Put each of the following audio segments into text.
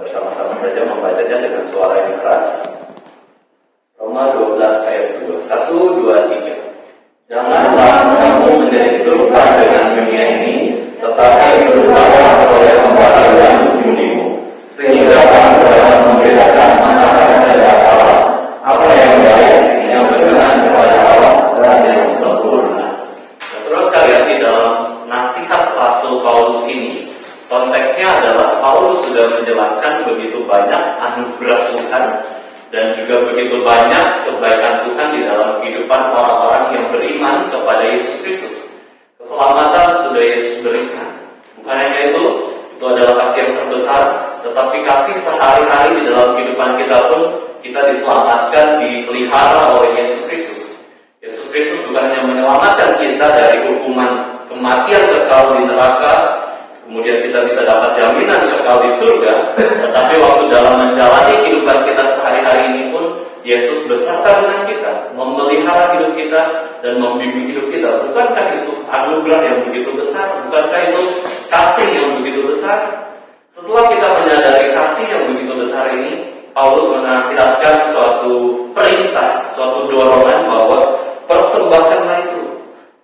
bersama-sama saja membacanya dengan suara yang keras. Roma 12 ayat 2. 1, 2, 3. Janganlah kamu menjadi serupa dengan dunia ini, tetapi berubahlah oleh pembaharuan budimu, sehingga kamu dapat membedakan mana kehendak Allah, apa yang baik, yang berkenan kepada Allah, dan yang sempurna. Nah, saudara sekalian, di dalam nasihat Rasul Paulus ini, konteksnya adalah Paulus sudah menjelaskan begitu banyak anugerah Tuhan dan juga begitu banyak kebaikan Tuhan di dalam kehidupan orang-orang yang beriman kepada Yesus Kristus. Keselamatan sudah Yesus berikan. Bukan hanya itu adalah kasih yang terbesar, tetapi kasih sehari-hari di dalam kehidupan kita pun kita diselamatkan, dipelihara oleh Yesus Kristus. Yesus Kristus bukan hanya menyelamatkan kita dari hukuman kematian kekal di neraka, kemudian kita bisa dapat jaminan kekal di surga, tetapi waktu dalam menjalani kehidupan kita sehari-hari ini pun Yesus beserta dengan kita, memelihara hidup kita dan membimbing hidup kita. Bukankah itu anugerah yang begitu besar? Bukankah itu kasih yang begitu besar? Setelah kita menyadari kasih yang begitu besar ini, Paulus menasihatkan suatu perintah, suatu dorongan bahwa persembahkanlah itu,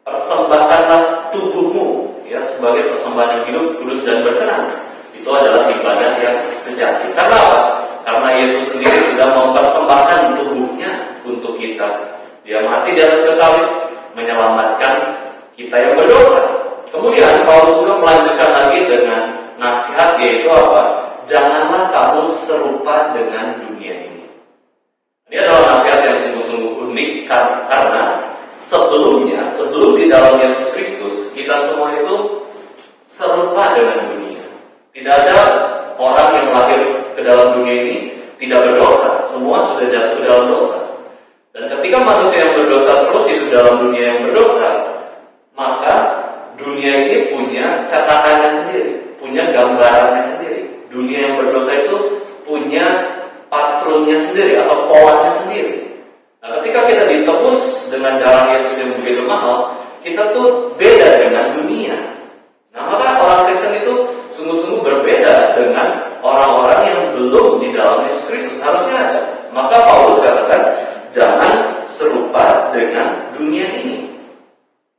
persembahkanlah tubuhmu ya sebagai persembahan yang hidup, kudus dan berkenan. Itu adalah ibadah yang sejati. Karena apa? Karena Yesus sendiri sudah mempersembahkan tubuhnya untuk kita. Dia mati di atas kayu salib menyelamatkan kita yang berdosa. Kemudian Paulus juga melanjutkan lagi dengan nasihat, yaitu apa? Janganlah kamu serupa dengan dunia ini. Ini adalah nasihat yang sungguh-sungguh unik karena sebelum di dalam Yesus Kristus kita semua itu serupa dengan dunia. Tidak ada orang yang lahir ke dalam dunia ini tidak berdosa. Semua sudah jatuh ke dalam dosa. Dan ketika manusia yang berdosa terus hidup dalam dunia yang berdosa, maka dunia ini punya catatannya sendiri, punya gambarannya sendiri. Dunia yang berdosa itu punya patronnya sendiri atau polanya sendiri. Nah, ketika kita ditebus dengan darah Yesus yang begitu mahal, kita tuh beda dengan dunia. Nah, maka orang Kristen itu sungguh-sungguh berbeda dengan orang-orang yang belum di dalam Yesus Kristus. Harusnya ada. Maka Paulus katakan, jangan serupa dengan dunia ini.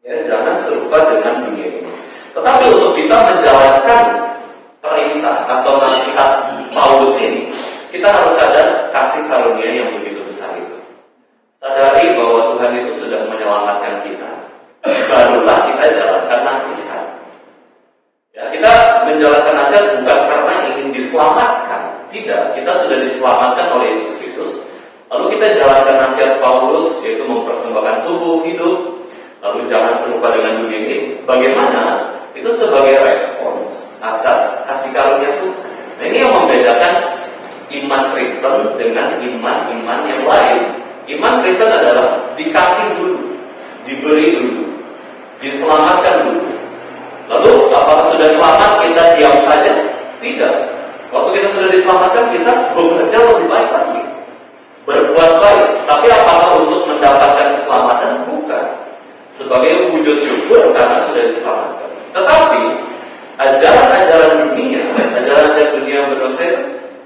Ya, jangan serupa dengan dunia ini. Tetapi untuk bisa menjalankan perintah atau nasihat Paulus ini, kita harus sadar kasih karunia yang begitu besar itu. Sadari bahwa Tuhan itu sudah menyelamatkan kita. Barulah kita jalankan nasihat. Ya, kita menjalankan nasihat bukan karena ingin diselamatkan. Tidak, kita sudah diselamatkan oleh Yesus Kristus. Lalu kita jalankan nasihat Paulus, yaitu mempersembahkan tubuh, hidup, lalu jangan serupa dengan dunia ini. Bagaimana? Itu sebagai respons atas kasih karunia Tuhan. Nah, ini yang membedakan iman Kristen dengan iman-iman yang lain. Iman Kristen adalah dikasih dulu, diberi dulu, diselamatkan dulu. Lalu apakah sudah selamat kita diam saja? Tidak. Waktu kita sudah diselamatkan, kita bekerja lebih baik lagi, berbuat baik. Tapi apakah untuk mendapatkan keselamatan? Bukan. Sebagai wujud syukur karena sudah diselamatkan. Tetapi ajaran-ajaran dunia, ajaran-ajaran dunia yang berdosa itu,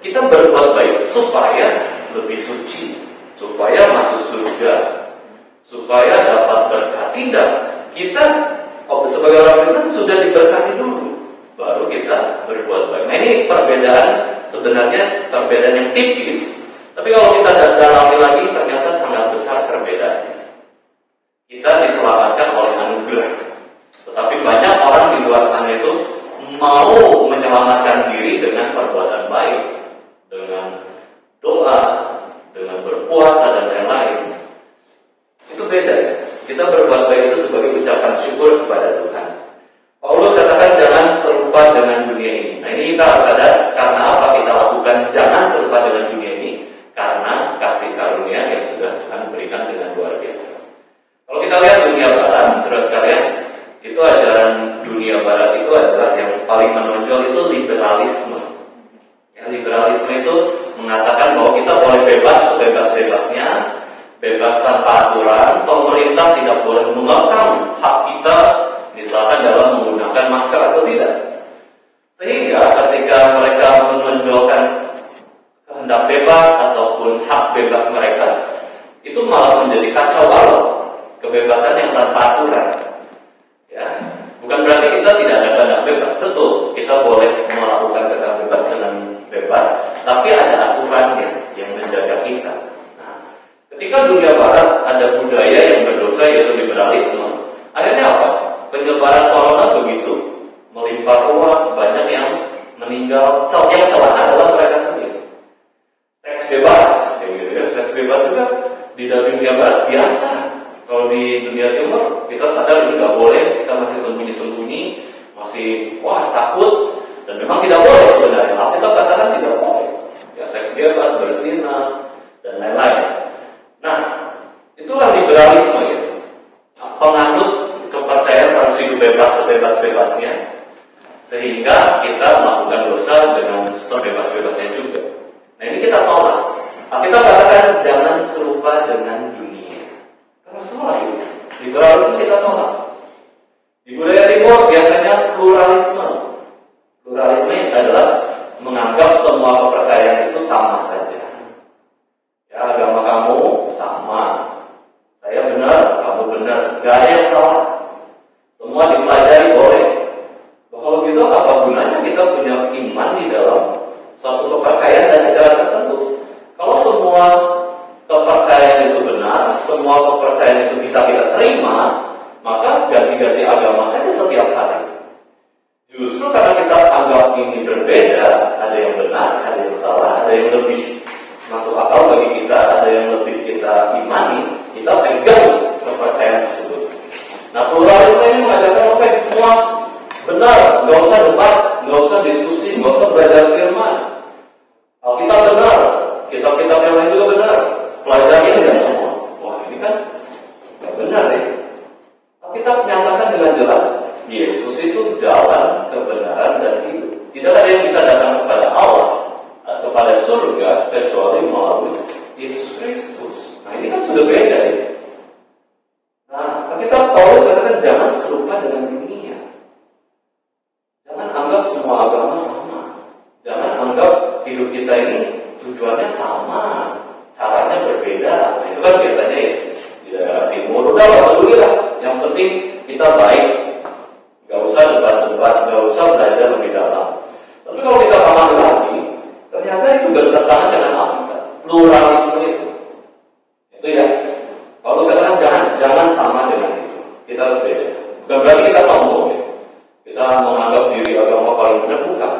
kita berbuat baik supaya lebih suci, supaya masuk surga, supaya dapat berkat. Tidak. Kita sebagai orang Kristen sudah diberkati dulu, baru kita berbuat baik. Nah, ini perbedaan, sebenarnya perbedaan yang tipis. Tapi kalau kita dalami lagi, ternyata sangat besar perbedaannya. Kita diselamatkan oleh anugerah. Tetapi banyak orang di luar sana itu mau menyelamatkan diri dengan perbuatan baik, dengan doa, dengan berpuasa dan lain-lain. Itu beda ya. Kita berbuat baik itu sebagai ucapan syukur kepada Tuhan. Paulus katakan jangan serupa dengan dunia ini. Nah, ini kita harus sadar karena apa kita lakukan jangan serupa dengan dunia ini, karena kasih karunia yang sudah Tuhan berikan dengan luar biasa. Kalau kita lihat dunia barat, saudara sekalian, itu ajaran dunia barat itu adalah yang paling menonjol itu liberalisme. Ya, liberalisme itu mengatakan bahwa kita boleh bebas sebebas-bebasnya, bebas tanpa aturan, pemerintah tidak boleh mengekang hak kita, misalkan dalam menggunakan masker atau tidak. Sehingga ketika mereka menonjolkan bebas ataupun hak bebas mereka, itu malah menjadi kacau balau, kebebasan yang tanpa aturan. Ya, bukan berarti kita tidak ada kehendak bebas, betul, kita boleh melakukan kehendak bebas dengan bebas, tapi ada aturannya yang menjaga kita. Nah, ketika dunia barat ada budaya yang berdosa yaitu liberalisme, akhirnya apa? Penyebaran corona begitu melimpah ruah, banyak yang meninggal. Yang celaka adalah mereka sendiri. Seks bebas, kayak gitu ya. Seks bebas juga di dalam dunia barat biasa. Kalau di dunia timur kita sadar ini nggak boleh, kita masih sembunyi-sembunyi, masih takut, dan memang tidak boleh sebenarnya. Kita katakan tidak boleh. Ya, seks bebas, berzina, dan lain-lain. Nah, itulah liberalisme gitu. Penganut kepercayaan harus hidup bebas sebebas-bebasnya, sehingga kita melakukan dosa dengan sebebas-bebasnya juga. Nah, ini kita tolak. Kita katakan jangan serupa dengan dunia. Terus tolak itu. Liberalisme kita tolak. Di budaya timur biasanya pluralisme. Pluralisme adalah menganggap semua kepercayaan itu sama saja. Ya, agama kamu sama, saya benar, kamu benar, gak ada yang salah. Semua dipelajari boleh. Kalau gitu apa gunanya kita punya iman di dalam suatu kepercayaan dan ajaran tertentu? Kalau semua kepercayaan itu benar, semua kepercayaan itu bisa kita terima, maka ganti-ganti agama saja setiap hari. Justru karena kita anggap ini berbeda, ada yang benar, ada yang salah, ada yang lebih masuk akal bagi kita, ada yang lebih kita imani, kita pegang kepercayaan tersebut. Nah, pluralisme ini mengajarkan semua benar, nggak usah debat, nggak usah diskusi, nggak usah belajar firman. Kalau kita benar, kitab-kitab yang lain juga benar, pelajari aja semua. Wah, ini kan nggak benar ya. Kita menyatakan dengan jelas, Yesus itu jalan, kebenaran, dan hidup. Tidak ada yang bisa datang kepada Allah, kepada surga, kecuali melalui Yesus Kristus. Nah, ini kan sudah beda ya. Nah, kita Paulus katakan jangan serupa dengan dunia. Jangan anggap semua agama sama. Jangan anggap hidup kita ini tujuannya sama, caranya berbeda. Nah, itu kan biasanya ya di daerah timur. Udah peduli lah. Yang penting kita baik. Gak usah debat-debat, gak usah belajar lebih dalam. Tapi kalau kita paham lagi, ternyata itu bertentangan dengan Alkitab. Pluralisme itu. Itu ya. Paulus katakan jangan sama dengan itu. Kita harus beda. Bukan berarti kita sombong ya. Kita menganggap diri agama paling benar, bukan.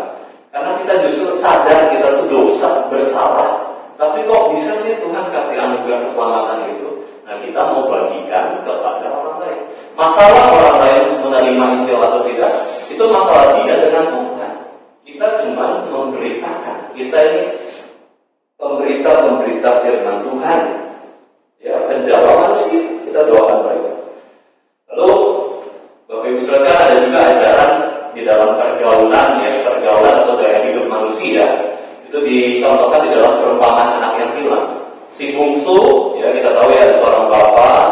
Karena kita justru sadar kita tuh dosa, bersalah. Tapi kok bisa sih Tuhan kasih anugerah keselamatan itu? Nah, kita mau bagikan kepada orang lain. Masalah orang lain menerima Injil atau tidak, itu masalah dia dengan Tuhan. Kita cuma memberitakan. Kita ini pemberita firman Tuhan. Ya, penjawab manusia, kita doakan mereka. Lalu, Bapak Ibu Saudara, ada juga ajaran di dalam pergaulan atau gaya hidup manusia. Itu dicontohkan di dalam perumpamaan anak yang hilang. Si bungsu, ya kita tahu ya, seorang bapak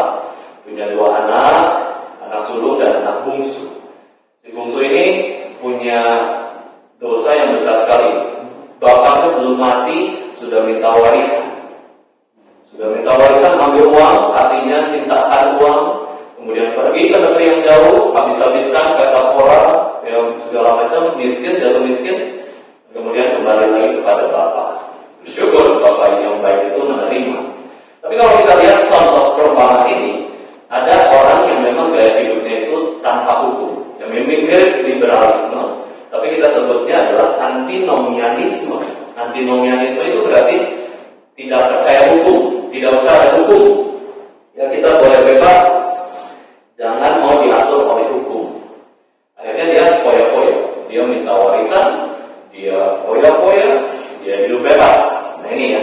punya 2 anak sulung dan anak bungsu. Si bungsu ini punya dosa yang besar sekali. Bapaknya belum mati, sudah minta warisan. Ambil uang, artinya cintakan uang, kemudian pergi ke negeri yang jauh, habis-habiskan pesta pora, yang segala macam, jatuh miskin, kemudian kembali lagi kepada bapak. Bersyukur bapak yang baik itu menerima. Tapi kalau kita lihat contoh perumpamaan ini, ada orang yang memang gaya hidupnya itu tanpa hukum, yang mirip liberalisme, tapi kita sebutnya adalah antinomianisme. Antinomianisme itu berarti tidak percaya hukum, tidak usah ada hukum. Ya, kita boleh bebas, jangan mau diatur oleh hukum. Akhirnya dia foya-foya, dia minta warisan, dia foya-foya, dia hidup bebas. Nah ini ya,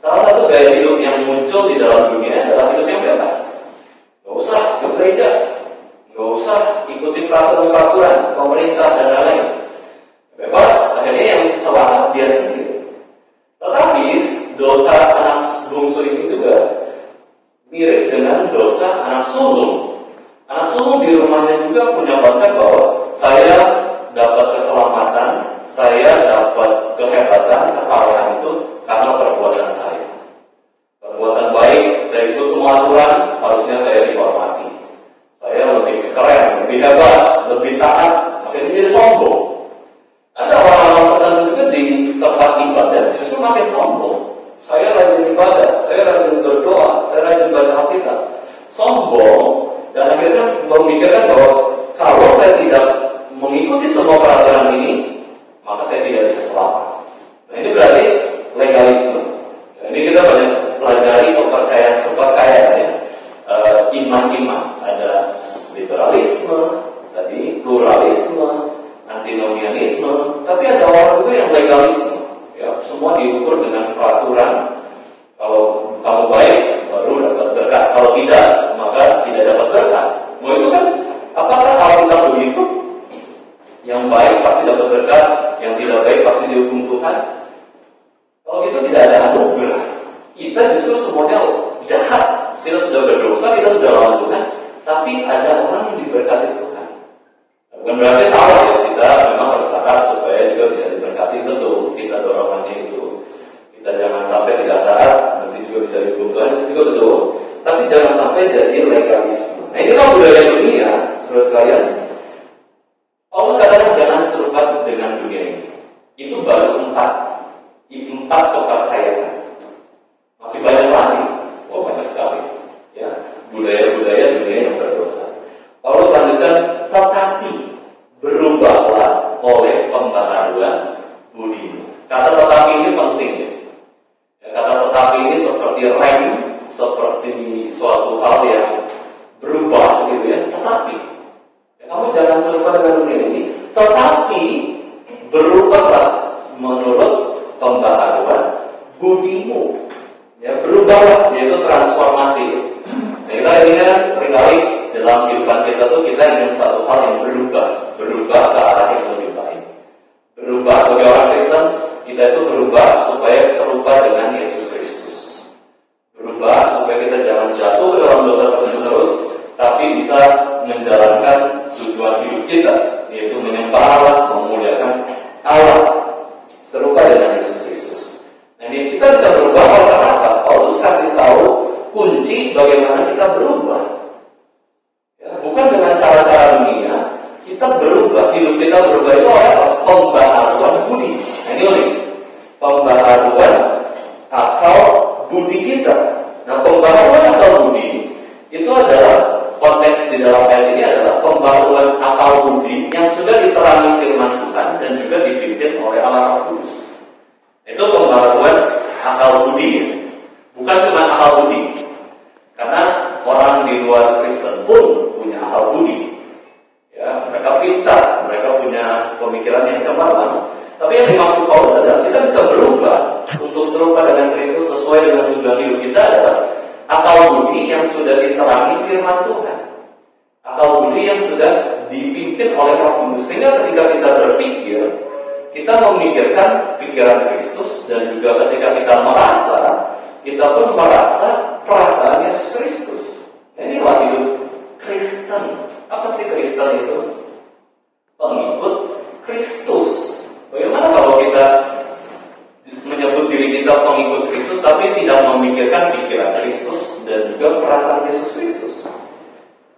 salah satu gaya hidup yang muncul di dalam dunia adalah hidup yang bebas. Gak usah ke gereja, gak usah ikuti peraturan pemerintah dan lain-lain. Bebas, akhirnya yang celaka dia sendiri. Tetapi dosa anak bungsu ini juga mirip dengan dosa anak sulung. Anak sulung di rumahnya juga punya konsep bahwa saya dapat keselamatan, saya dapat kehebatan, kesalahan itu karena keren, lebih hebat, lebih taat, makin jadi sombong. Ada orang-orang tertentu juga di tempat ibadah justru makin sombong. Saya rajin ibadah, saya rajin berdoa, saya rajin baca Alkitab. Sombong, dan akhirnya memikirkan bahwa kalau saya tidak mengikuti semua peraturan ini, maka saya tidak bisa selamat. Nah, ini berarti legalisme. Nah, ini kita banyak pelajari kepercayaan ya. Iman-iman, ada liberalisme, tadi pluralisme, antinomianisme, tapi ada orang juga yang legalisme. Ya, semua diukur dengan peraturan. Kalau kamu baik, baru dapat berkat. Kalau tidak, maka tidak dapat berkat. Mau itu kan? Apakah Alkitab begitu? Yang baik pasti dapat berkat, yang tidak baik pasti dihukum Tuhan. Kalau itu tidak ada anugerah. Kita justru semuanya jahat. Kita sudah berdosa, kita sudah lawan Tuhan, tapi ada orang yang diberkati Tuhan. Bukan berarti salah ya, kita memang harus taat supaya juga bisa diberkati, tentu kita dorongannya itu. Kita jangan sampai tidak taat, nanti juga bisa dihukum Tuhan, itu juga betul. Tapi jangan sampai jadi legalisme. Nah, inilah budaya dunia, saudara sekalian. Paulus katakan jangan serupa dengan dunia ini. Itu baru empat kepercayaan. Masih banyak lagi. Oh, banyak sekali. Ya, budaya-budaya dunia yang berdosa. Paulus lanjutkan, tetapi berubahlah oleh pembaharuan budi. Kata tetapi ini penting ya. Kata tetapi ini seperti rem, seperti suatu hal yang berubah gitu ya. Tetapi ya, kamu jangan serupa dengan dunia ini, tetapi berubahlah menurut pembaharuan budimu. Ya, berubahlah, yaitu transformasi. Nah, kita ingat seringkali dalam kehidupan kita tuh kita ingin satu hal yang berubah ke arah yang lebih baik. Berubah bagi orang Kristen, kita itu berubah supaya serupa dengan Yesus Kristus. Berubah supaya kita jangan jatuh ke dalam dosa terus-menerus, tapi bisa menjalankan tujuan hidup kita, yaitu menyembah Allah, memuliakan Allah, serupa dengan Yesus Kristus. Nah, ini kita bisa berubah oleh apa? Paulus kasih tahu kunci bagaimana kita berubah. Ya, bukan dengan cara-cara dunia, kita berubah, hidup kita berubah itu oleh pembaharuan budi. Nah, ini unik. Pembaharuan akal budi kita. Nah, pembaharuan akal budi itu adalah konteks di dalam ayat ini adalah pembaharuan akal budi yang sudah diterangi firman Tuhan dan juga dipimpin oleh Allah Roh Kudus. Itu pembaharuan akal budi, bukan cuma akal budi. Karena orang di luar Kristen pun punya akal budi. Ya, mereka pintar, mereka punya pemikiran yang cemerlang. Tapi yang dimaksud Paulus adalah kita bisa berubah untuk serupa dengan Kristus sesuai dengan tujuan hidup kita adalah akal budi yang sudah diterangi firman Tuhan. Akal budi yang sudah dipimpin oleh Roh Kudus. Sehingga ketika kita berpikir, kita memikirkan pikiran Kristus, dan juga ketika kita merasa, kita pun merasa perasaan Yesus Kristus. Inilah hidup Kristen. Apa sih Kristen itu? Pengikut Kristus. Bagaimana kalau kita menyebut diri kita pengikut Kristus, tapi tidak memikirkan pikiran Kristus dan juga perasaan Yesus Kristus?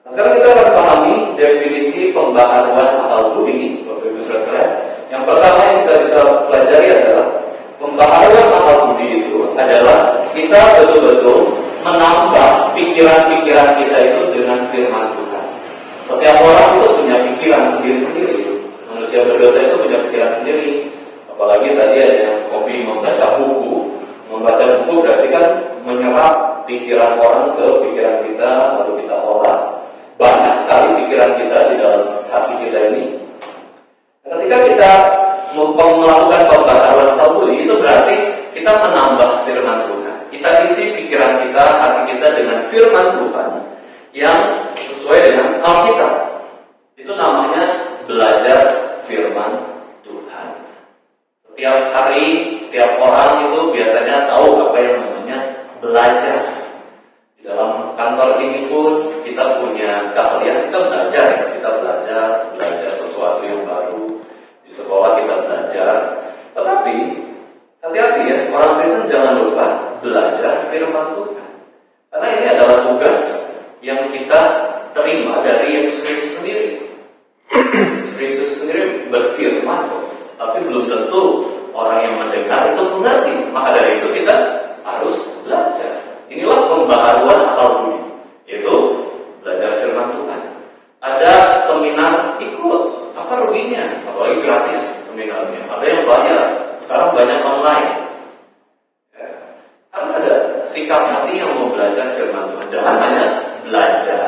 Nah, sekarang kita akan pahami definisi pembaharuan akal budi, Bapak Ibu Saudara sekalian. Yang pertama yang kita bisa pelajari adalah pembaharuan akal budi itu adalah kita betul-betul menambah pikiran-pikiran kita itu dengan firman Tuhan. Setiap orang itu punya pikiran sendiri-sendiri. Manusia berdosa itu punya pikiran sendiri. Apalagi tadi ada yang hobi membaca buku. Membaca buku berarti kan menyerap pikiran orang ke pikiran kita, lalu kita olah. Banyak sekali pikiran kita di dalam hati kita ini. Ketika kita melakukan pembaharuan akal budi, itu berarti kita menambah firman Tuhan. Kita isi pikiran kita, hati kita dengan firman Tuhan yang sesuai dengan Alkitab. Itu namanya belajar firman Tuhan. Setiap hari, setiap orang itu biasanya tahu apa yang namanya belajar. Di dalam kantor ini pun kita punya keahlian, kita belajar ya. Kita belajar sesuatu yang baru. Di sekolah kita belajar. Tetapi hati-hati ya, orang Kristen jangan lupa belajar firman Tuhan. Karena ini adalah tugas yang kita terima dari Yesus Kristus seminar, ikut. Apa ruginya? Apalagi gratis seminarnya. Ada yang bayar. Sekarang banyak online. Ya. Harus ada sikap hati yang mau belajar firman Tuhan. Jangan hanya belajar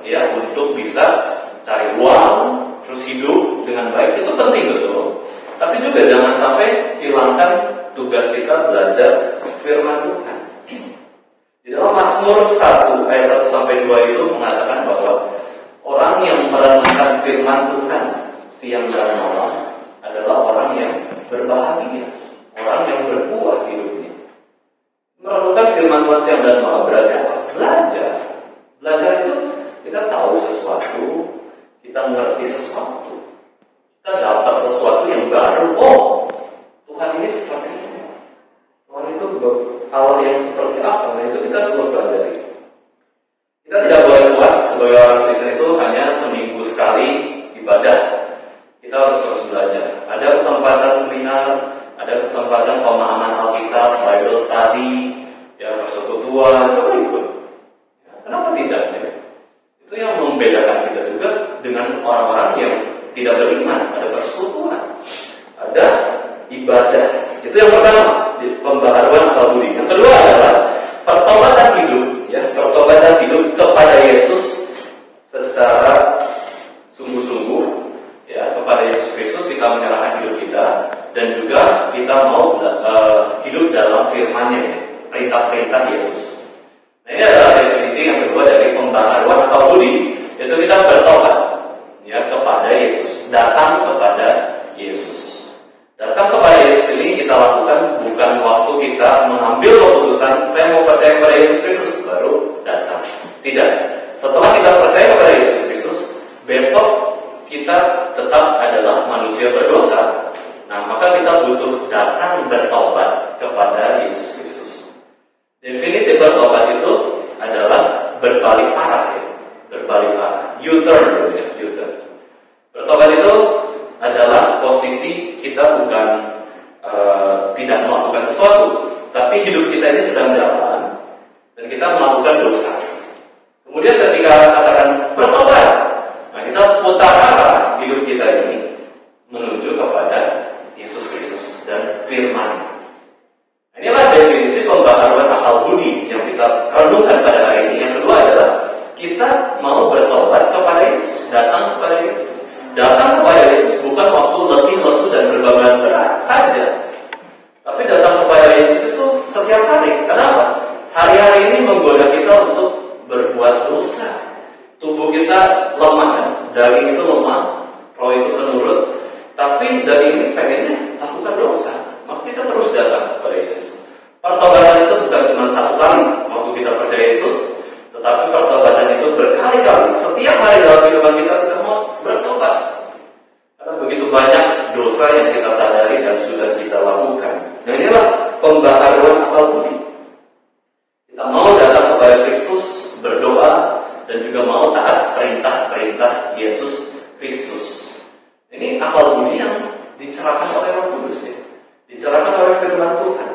ya untuk bisa cari uang, terus hidup dengan baik. Itu penting betul. Tapi juga jangan sampai hilangkan tugas kita belajar firman Tuhan. Di dalam Mazmur 1 ayat 1 sampai 2 itu mengatakan bahwa orang yang merenungkan firman Tuhan siang dan malam adalah orang yang berbahagia, orang yang berbuah hidupnya. Merenungkan firman Tuhan siang dan malam berarti apa? Belajar. Belajar itu kita tahu sesuatu, kita mengerti sesuatu, kita dapat sesuatu yang baru. Oh, Tuhan ini seperti ini. Tuhan itu Allah yang seperti apa? Nah, itu kita perlu pelajari. Kita tidak boleh puas sebagai orang Kristen itu hanya seminggu sekali ibadah. Kita harus terus belajar. Ada kesempatan seminar, ada kesempatan pemahaman Alkitab, Bible study, ya persekutuan, coba ikut. Ya, kenapa tidak? Ya? Itu yang membedakan kita juga dengan orang-orang yang tidak beriman. Ada persekutuan, ada ibadah. Itu yang pertama, pembaharuan akal budi. Yang kedua adalah pertobatan hidup, ya, pertobatan hidup kepada Yesus secara sungguh-sungguh, ya, kepada Yesus Kristus kita menyerahkan hidup kita, dan juga kita mau hidup dalam firman-Nya, ya, perintah-perintah Yesus. Nah, ini adalah definisi yang kedua dari pembaharuan akal budi, yaitu kita bertobat, ya, kepada Yesus, datang kepada Yesus. Datang kepada Yesus ini kita lakukan bukan waktu kita mengambil keputusan saya mau percaya kepada Yesus Kristus baru datang. Tidak. Setelah kita percaya kepada Yesus Kristus, besok kita tetap adalah manusia berdosa. Nah, maka kita butuh datang bertobat kepada Yesus Kristus. Definisi bertobat itu adalah berbalik arah, ya. Berbalik arah. U-turn, ya. U-turn. Bertobat itu adalah posisi kita bukan tidak melakukan sesuatu, tapi hidup kita ini sedang jalan dan kita melakukan dosa. Kemudian ketika katakan bertobat, nah kita putar arah hidup kita ini menuju kepada Yesus Kristus dan firman. Nah, inilah definisi pembaharuan akal budi yang kita renungkan pada hari ini. Yang kedua adalah kita mau bertobat kepada Yesus, datang kepada Yesus. Datang kepada Yesus bukan waktu letih, lesu, dan berbeban berat saja, tapi datang kepada Yesus itu setiap hari. Kenapa? Hari-hari ini menggoda kita untuk berbuat dosa. Tubuh kita lemah, kan? Daging itu lemah, roh itu penurut, tapi daging ini pengennya lakukan dosa. Maka kita terus datang kepada Yesus. Pertobatan itu bukan cuma satu kali waktu kita percaya Yesus, tetapi pertobatan itu berkali-kali. Setiap hari dalam kehidupan kita mau bertobat. Karena begitu banyak dosa yang kita sadari dan sudah kita lakukan. Nah, inilah pembaharuan akal budi. Kita mau datang kepada Kristus, berdoa, dan juga mau taat perintah-perintah Yesus Kristus. Ini akal budi yang dicerahkan oleh Roh Kudus, ya. Dicerahkan oleh firman Tuhan.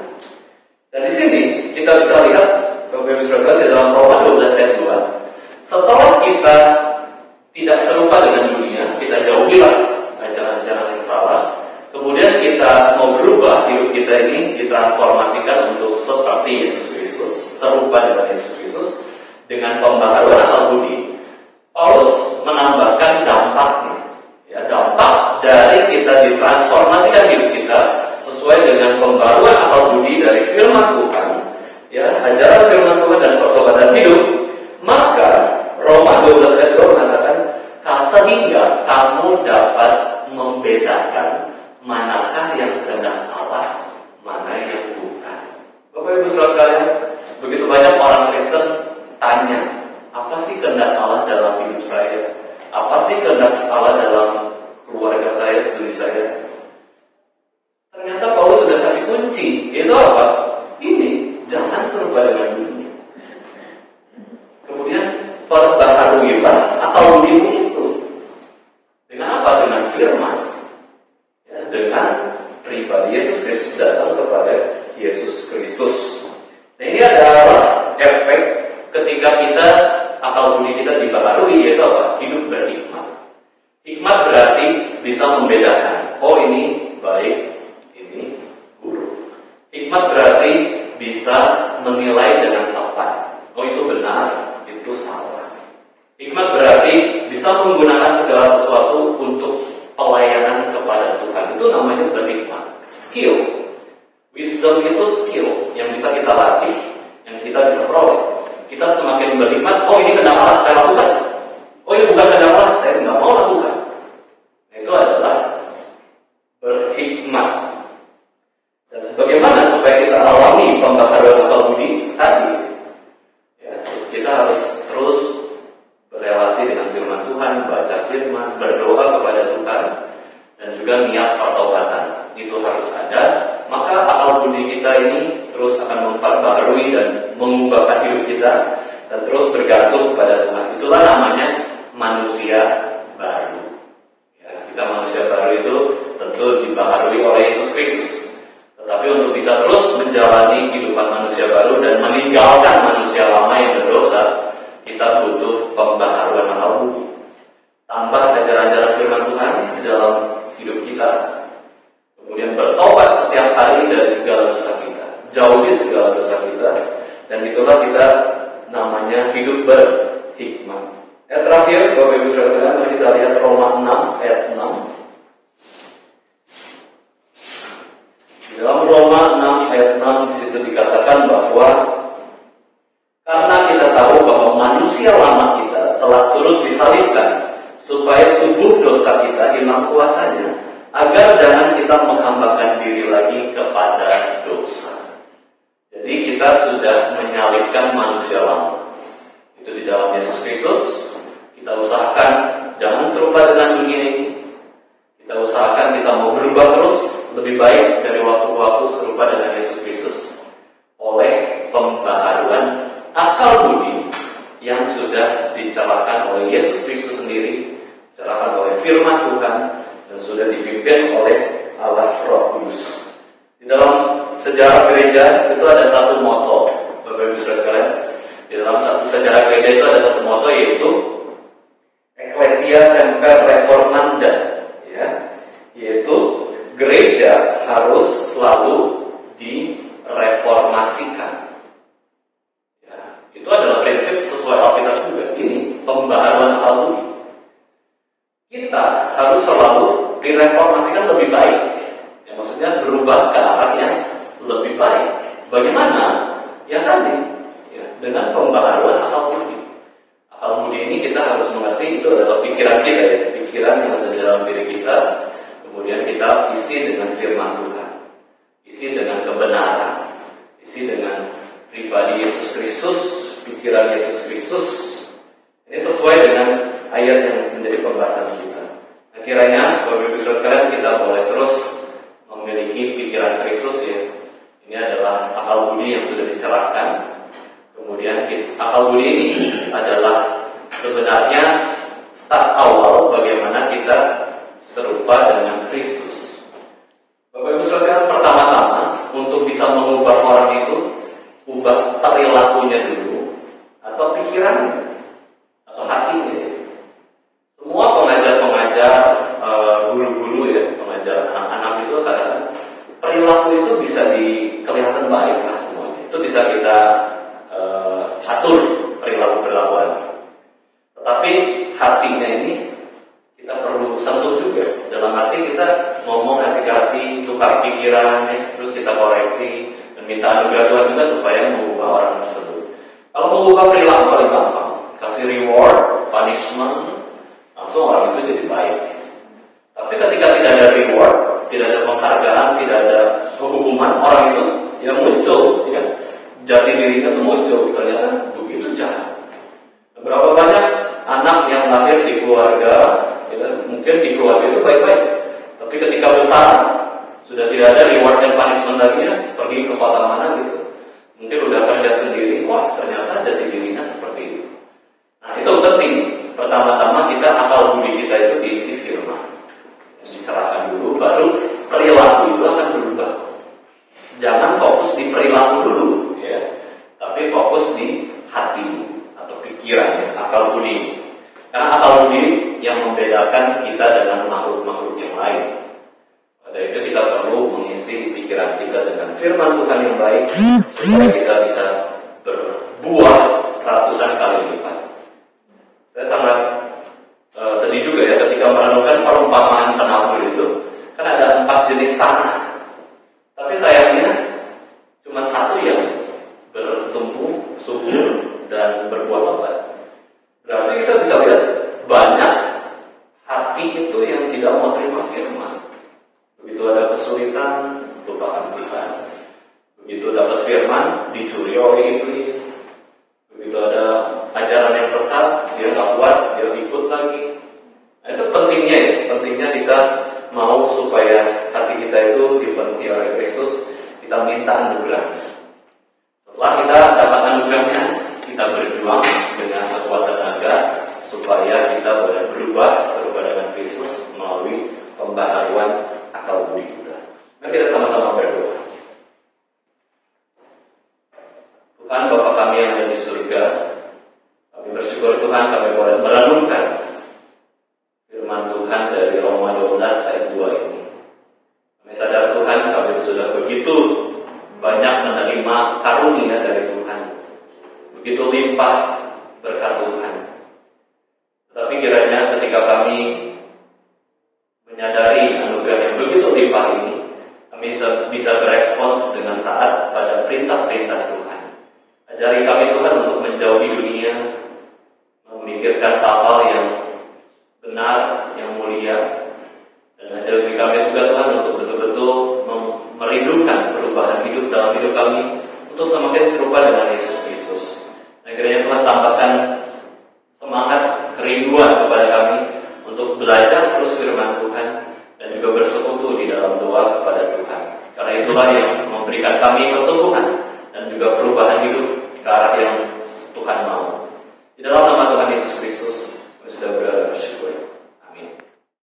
Dan di sini kita bisa lihat Bapak Ibu Saudara di dalam Roma 12 ayat 2. Setelah kita tidak serupa dengan dunia, kita jauhilah ajaran-ajaran yang salah. Kemudian kita mau berubah, hidup kita ini ditransformasikan untuk seperti Yesus Kristus, serupa dengan Yesus Kristus, dengan pembaharuan akal budi. Paulus menambahkan dampaknya, ya, dampak dari kita ditransformasikan hidup kita sesuai dengan pembaharuan akal budi dari firman Tuhan, ya, ajaran firman Tuhan dan pertobatan hidup. Maka Roma 12 ayat 2 mengatakan, sehingga kamu dapat membedakan manakah yang kehendak Allah, mana yang bukan. Bapak Ibu Saudara sekalian, begitu banyak orang Kristen tanya, apa sih kehendak Allah dalam hidup saya? Apa sih kehendak Allah dalam keluarga saya, studi saya? Ternyata Paulus sudah kasih kunci. Itu apa? Ini, jangan serupa dengan dunia. Kemudian perbaharuilah akal budimu itu. Dengan apa? Dengan firman, ya, dengan pribadi Yesus Kristus, datang kepada Yesus Kristus. Nah, ini adalah efek ketika kita akal budi kita dibaharui, yaitu apa? Hidup berhikmat. bisa membedakan, oh ini baik, ini buruk. Hikmat berarti bisa menilai dengan tepat, oh itu benar, itu salah. Hikmat berarti bisa menggunakan segala sesuatu untuk pelayanan kepada Tuhan. Itu namanya berhikmat. Skill. Wisdom itu skill yang bisa kita latih, yang kita bisa peroleh. Kita semakin berhikmat, oh ini kenapa saya lakukan, oh ini bukan kenapa saya nggak mau lakukan. Itu adalah berhikmat. Dan bagaimana supaya kita alami pembaharuan akal budi tadi? Ya, kita harus terus berelasi dengan firman Tuhan, baca firman, berdoa kepada Tuhan, dan juga niat pertobatan. Itu harus ada. Maka akal budi kita ini terus akan memperbaharui dan mengubahkan hidup kita, dan terus bergantung kepada Tuhan. Itulah namanya manusia baru. Ya, kita manusia baru itu tentu dibaharui oleh Yesus Kristus. Tetapi untuk bisa terus menjalani kehidupan manusia baru dan meninggalkan manusia lama yang berdosa, kita butuh pembaharuan akal budi. Tambah ajaran-ajaran firman Tuhan di dalam hidup kita. Kemudian bertobat setiap hari dari segala dosa kita, jauhi segala dosa kita, dan itulah kita namanya hidup berhikmat. Ayat terakhir, Bapak Ibu Saudara, mari kita lihat Roma 6 ayat 6. Di dalam Roma 6 ayat 6 di situ dikatakan bahwa karena kita tahu bahwa manusia lama kita telah turut disalibkan supaya tubuh dosa kita hilang kuasanya, agar jangan kita menghambakan diri lagi kepada dosa. Jadi kita sudah menyalibkan manusia lama. Itu di dalam Yesus Kristus. Kita usahakan jangan serupa dengan dunia ini. Kita usahakan kita mau berubah terus lebih baik dari waktu ke waktu serupa dengan Yesus Kristus oleh pembaharuan akal budi yang sudah dicerahkan oleh Yesus Kristus sendiri, dicerahkan oleh firman Tuhan, dan sudah dipimpin oleh Allah Roh Kudus. Di dalam sejarah gereja itu ada satu moto, Bapak Ibu Saudara sekalian. Di dalam sejarah gereja itu ada satu moto, yaitu Ecclesia Semper Reformanda, ya, yaitu gereja harus selalu direformasikan. Ya, itu adalah prinsip sesuai Alkitab juga. Ini pembaharuan akal budi. Kita harus selalu direformasikan lebih baik. Ya, maksudnya berubah ke arah yang lebih baik. Bagaimana? Ya tadi, ya, dengan pembaharuan akal budi. Akal budi ini kita harus mengerti itu adalah pikiran kita, ya, pikiran yang ada dalam diri kita. Kemudian kita isi dengan firman Tuhan, isi dengan kebenaran, isi dengan pribadi Yesus Kristus, pikiran Yesus Kristus. Ini sesuai dengan ayat yang menjadi pembahasan kita. Nah, kiranya Bapak Ibu Saudara sekalian, kita boleh terus memiliki pikiran Kristus, ya. Ini adalah akal budi yang sudah dicerahkan. Kemudian akal budi ini adalah sebenarnya start awal bagaimana kita serupa dengan Kristus. Bapak Ibu Saudara, pertama-tama untuk bisa mengubah orang itu, ubah perilakunya dulu, atau pikirannya, atau hatinya. Semua pengajar-pengajar, guru-guru, ya, pengajar anak-anak itu katakan perilaku itu bisa kelihatan baik lah semuanya. Itu bisa kita atur perilaku-perilakuan. Tetapi hatinya ini kita perlu sentuh juga. Dalam arti kita ngomong hati-hati, tukar pikiran, ya, terus kita koreksi dan minta anugerah Tuhan juga supaya mengubah orang tersebut. Kalau mengubah perilaku paling gampang, kasih reward, punishment, langsung orang itu jadi baik. Tapi ketika tidak ada reward, tidak ada penghargaan, tidak ada hukuman, orang itu yang muncul, ya, jati dirinya itu muncul, ternyata begitu jahat. Berapa banyak anak yang lahir di keluarga, ya, mungkin di keluarga itu baik-baik, tapi ketika besar sudah tidak ada reward dan punishment lagi, ya, pergi ke kota mana gitu, mungkin udah kerja sendiri, wah ternyata jati dirinya seperti itu. Nah, itu penting. Pertama-tama kita akal budi kita itu diisi firman, dicerahkan dulu, baru perilaku itu akan berubah. Jangan fokus di perilaku dulu, ya, tapi fokus di hati atau pikiran, ya, akal budi. Karena akal budi yang membedakan membandingkan kita dengan makhluk-makhluk yang lain. Pada itu kita perlu mengisi pikiran kita dengan firman Tuhan yang baik supaya kita bisa berbuah ratusan kali lipat. Saya sangat sedih juga ya ketika merenungkan perumpamaan penabur itu. Kan ada 4 jenis tanah, tapi sayangnya cuma satu yang bertumbuh, subur, dan berbuah lebat. Berarti kita bisa lihat banyak hati itu yang tidak mau terima firman. Begitu ada kesulitan, lupakan Tuhan. Begitu dapat firman, dicuri oleh iblis. Begitu ada ajaran yang sesat, dia nggak kuat, dia ikut lagi. Nah, itu pentingnya ya, pentingnya kita mau supaya hati kita itu dipenuhi oleh Kristus, kita minta anugerah. Setelah kita dapat anugerahnya, kita berjuang dengan sekuat tenaga supaya kita boleh berubah serupa dengan Kristus melalui pembaharuan akal budi kita. Mari kita sama-sama berdoa. Tuhan Bapa kami yang ada di surga, kami bersyukur Tuhan kami boleh merenungkan firman Tuhan dari Roma 12 ayat 2 ini. Kami sadar Tuhan kami sudah begitu banyak menerima karunia dari Tuhan, begitu limpah berkat Tuhan. Tetapi kiranya ketika kami menyadari anugerah yang begitu limpah ini, kami bisa berespons dengan taat pada perintah-perintah Tuhan. Ajari kami Tuhan untuk menjauhi dunia, memikirkan hal-hal yang benar, yang mulia, dan ajari kami juga Tuhan untuk betul-betul merindukan perubahan hidup dalam hidup kami untuk semakin serupa dengan Yesus Kristus. Akhirnya Tuhan tambahkan semangat, kerinduan kepada kami untuk belajar terus firman Tuhan dan juga bersekutu di dalam doa kepada Tuhan. Karena itulah yang memberikan kami pertumbuhan dan juga perubahan hidup ke arah yang Tuhan mau. Di dalam nama